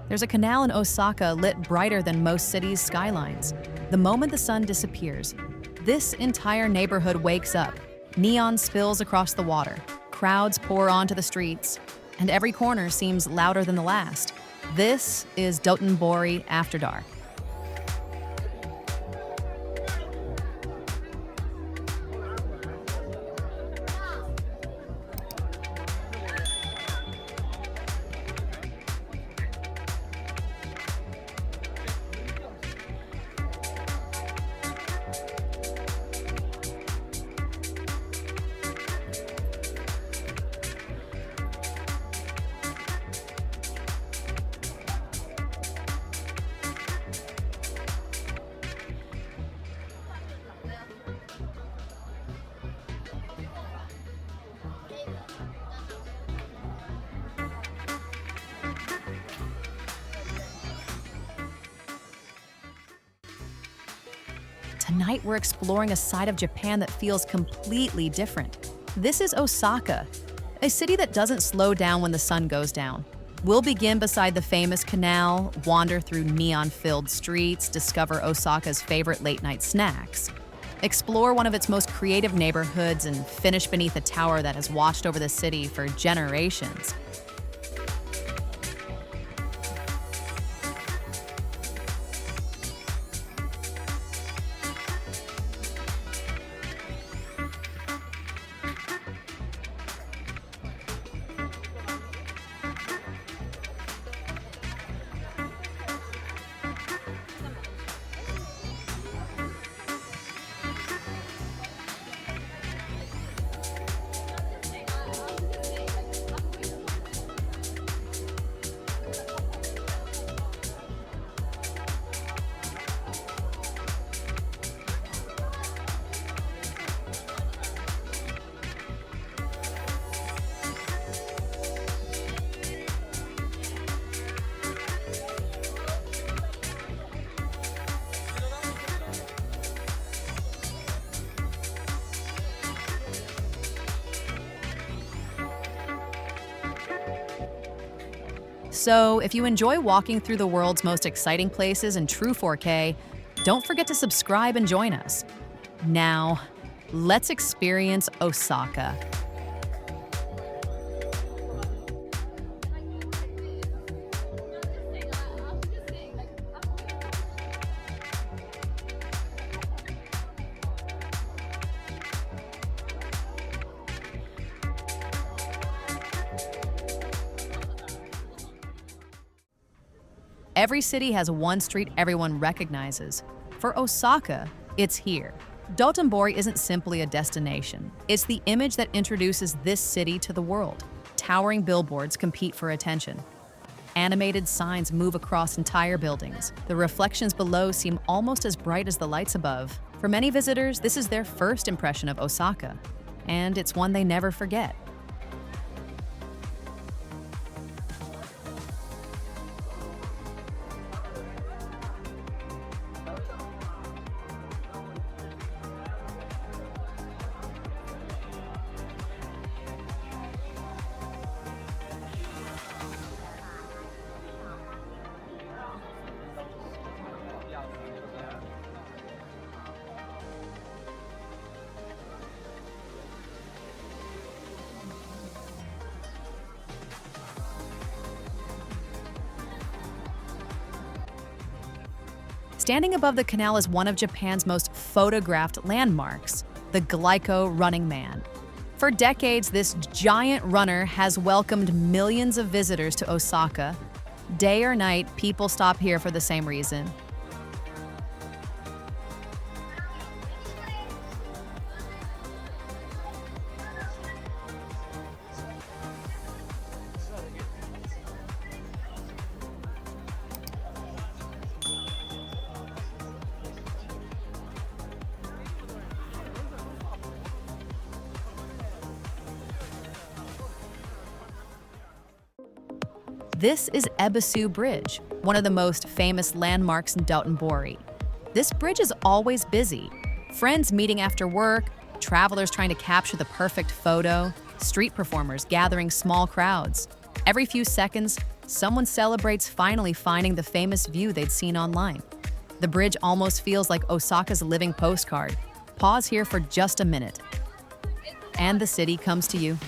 There's a canal in Osaka lit brighter than most cities' skylines. The moment the sun disappears, this entire neighborhood wakes up. Neon spills across the water, crowds pour onto the streets, and every corner seems louder than the last. This is Dotonbori after dark. Tonight, we're exploring a side of Japan that feels completely different. This is Osaka, a city that doesn't slow down when the sun goes down. We'll begin beside the famous canal, wander through neon-filled streets, discover Osaka's favorite late-night snacks, explore one of its most creative neighborhoods, and finish beneath a tower that has watched over the city for generations. So, if you enjoy walking through the world's most exciting places in true 4K, don't forget to subscribe and join us. Now, let's experience Osaka. Every city has one street everyone recognizes. For Osaka, it's here. Dotonbori isn't simply a destination. It's the image that introduces this city to the world. Towering billboards compete for attention. Animated signs move across entire buildings. The reflections below seem almost as bright as the lights above. For many visitors, this is their first impression of Osaka, and it's one they never forget. Standing above the canal is one of Japan's most photographed landmarks, the Glico Running Man. For decades, this giant runner has welcomed millions of visitors to Osaka. Day or night, people stop here for the same reason. This is Ebisu Bridge, one of the most famous landmarks in Dotonbori. This bridge is always busy. Friends meeting after work, travelers trying to capture the perfect photo, street performers gathering small crowds. Every few seconds, Someone celebrates finally finding the famous view they'd seen online. The bridge almost feels like Osaka's living postcard. Pause here for just a minute. And the city comes to you.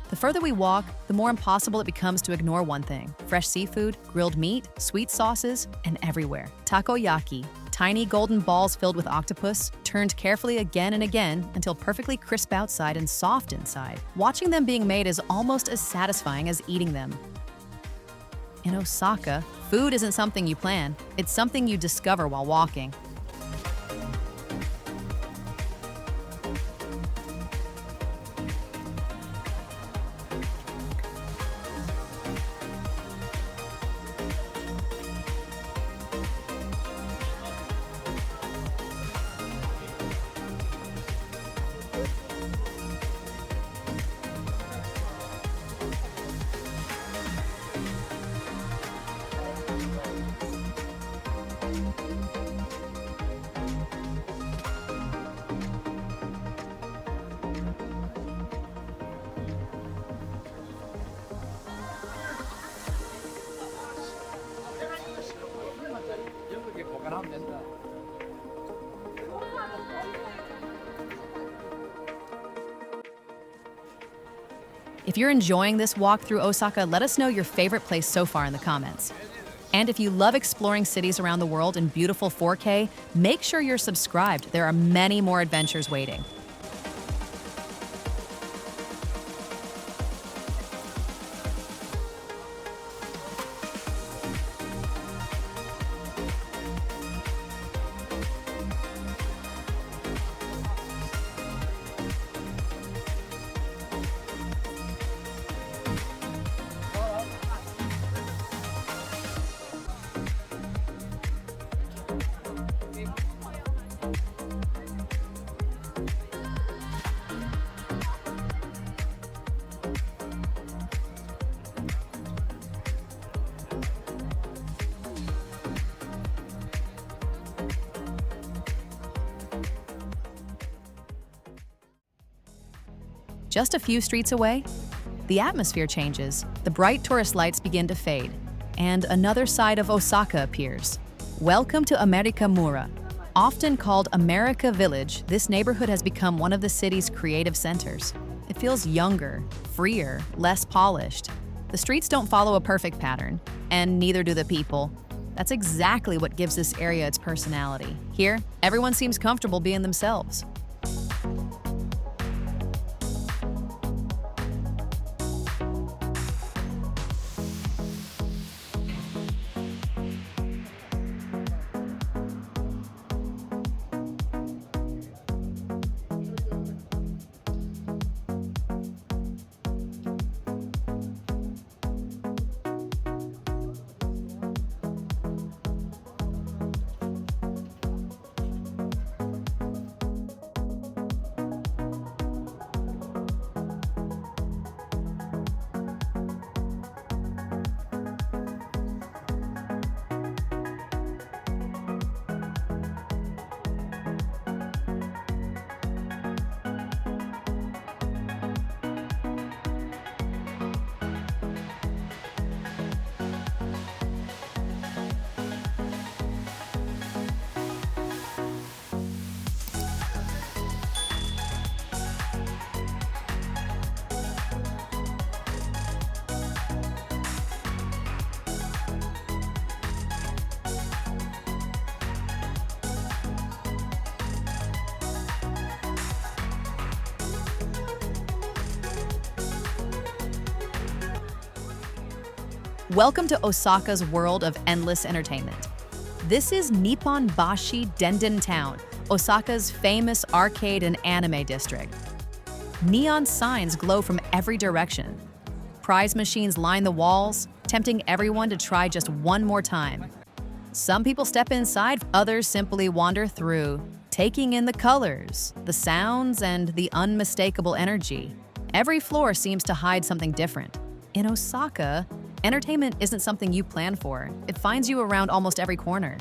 The further we walk, the more impossible it becomes to ignore one thing: fresh seafood, grilled meat, sweet sauces, and everywhere. Takoyaki, tiny golden balls filled with octopus, turned carefully again and again until perfectly crisp outside and soft inside. Watching them being made is almost as satisfying as eating them. In Osaka, food isn't something you plan, it's something you discover while walking. If you're enjoying this walk through Osaka, let us know your favorite place so far in the comments. And if you love exploring cities around the world in beautiful 4K, make sure you're subscribed. There are many more adventures waiting. Just a few streets away, the atmosphere changes, the bright tourist lights begin to fade, and another side of Osaka appears. Welcome to Amerikamura. Often called America Village, this neighborhood has become one of the city's creative centers. It feels younger, freer, less polished. The streets don't follow a perfect pattern, and neither do the people. That's exactly what gives this area its personality. Here, everyone seems comfortable being themselves. Welcome to Osaka's world of endless entertainment. This is Nippon Bashi Denden Town, Osaka's famous arcade and anime district. Neon signs glow from every direction. Prize machines line the walls, tempting everyone to try just one more time. Some people step inside, others simply wander through, taking in the colors, the sounds, and the unmistakable energy. Every floor seems to hide something different. In Osaka, entertainment isn't something you plan for. It finds you around almost every corner.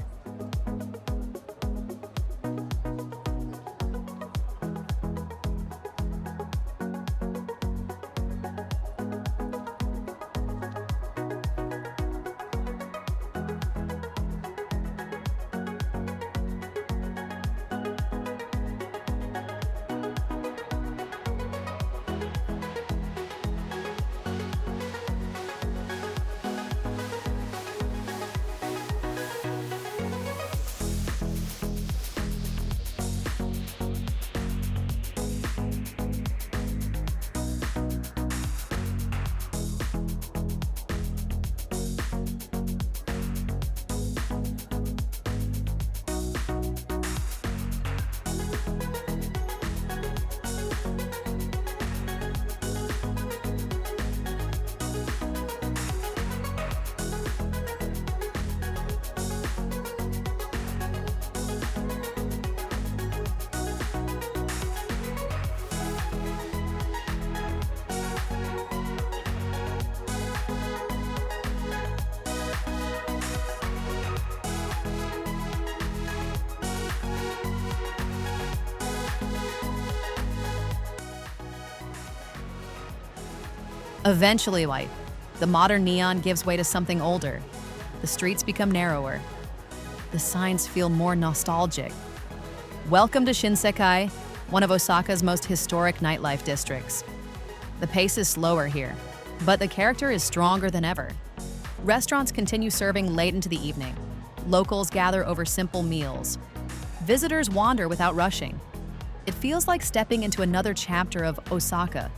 Eventually, the modern neon gives way to something older. The streets become narrower. The signs feel more nostalgic. Welcome to Shinsekai, one of Osaka's most historic nightlife districts. The pace is slower here, but the character is stronger than ever. Restaurants continue serving late into the evening. Locals gather over simple meals. Visitors wander without rushing. It feels like stepping into another chapter of Osaka.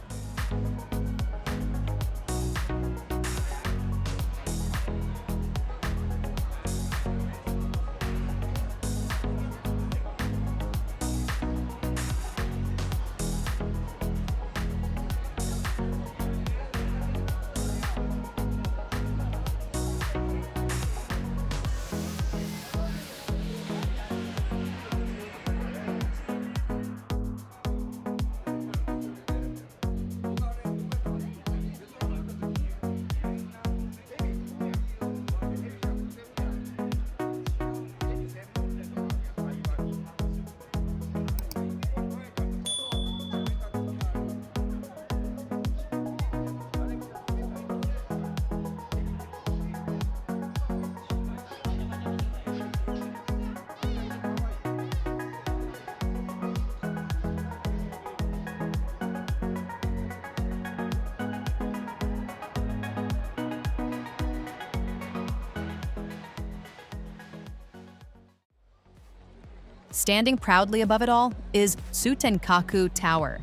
Standing proudly above it all is Tsutenkaku Tower.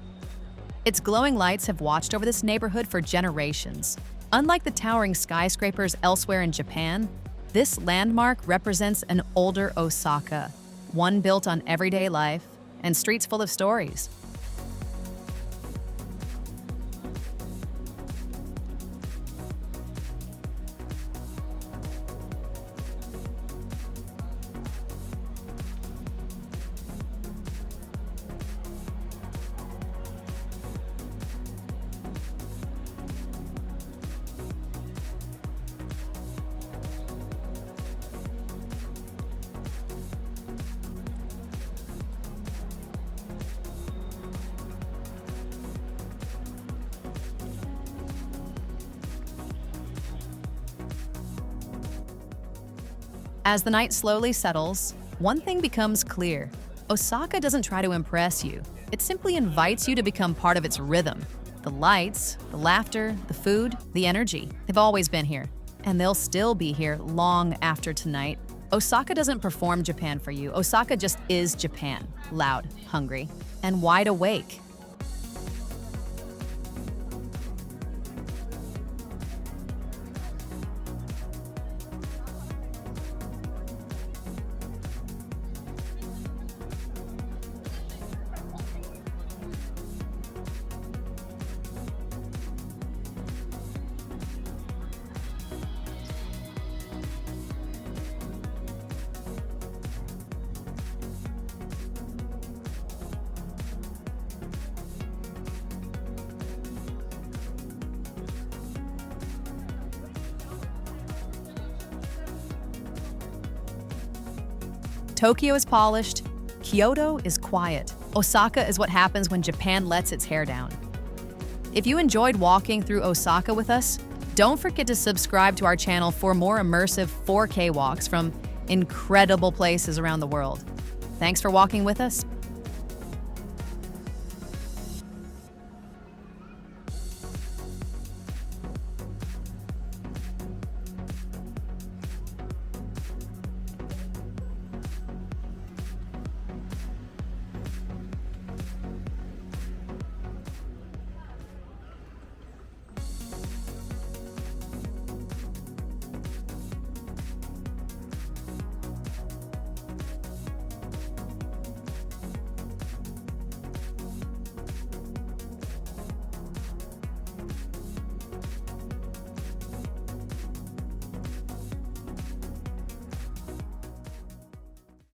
Its glowing lights have watched over this neighborhood for generations. Unlike the towering skyscrapers elsewhere in Japan, this landmark represents an older Osaka, one built on everyday life and streets full of stories. As the night slowly settles, one thing becomes clear. Osaka doesn't try to impress you. It simply invites you to become part of its rhythm. The lights, the laughter, the food, the energy, they've always been here. And they'll still be here long after tonight. Osaka doesn't perform Japan for you. Osaka just is Japan. Loud, hungry, and wide awake. Tokyo is polished, Kyoto is quiet. Osaka is what happens when Japan lets its hair down. If you enjoyed walking through Osaka with us, don't forget to subscribe to our channel for more immersive 4K walks from incredible places around the world. Thanks for walking with us.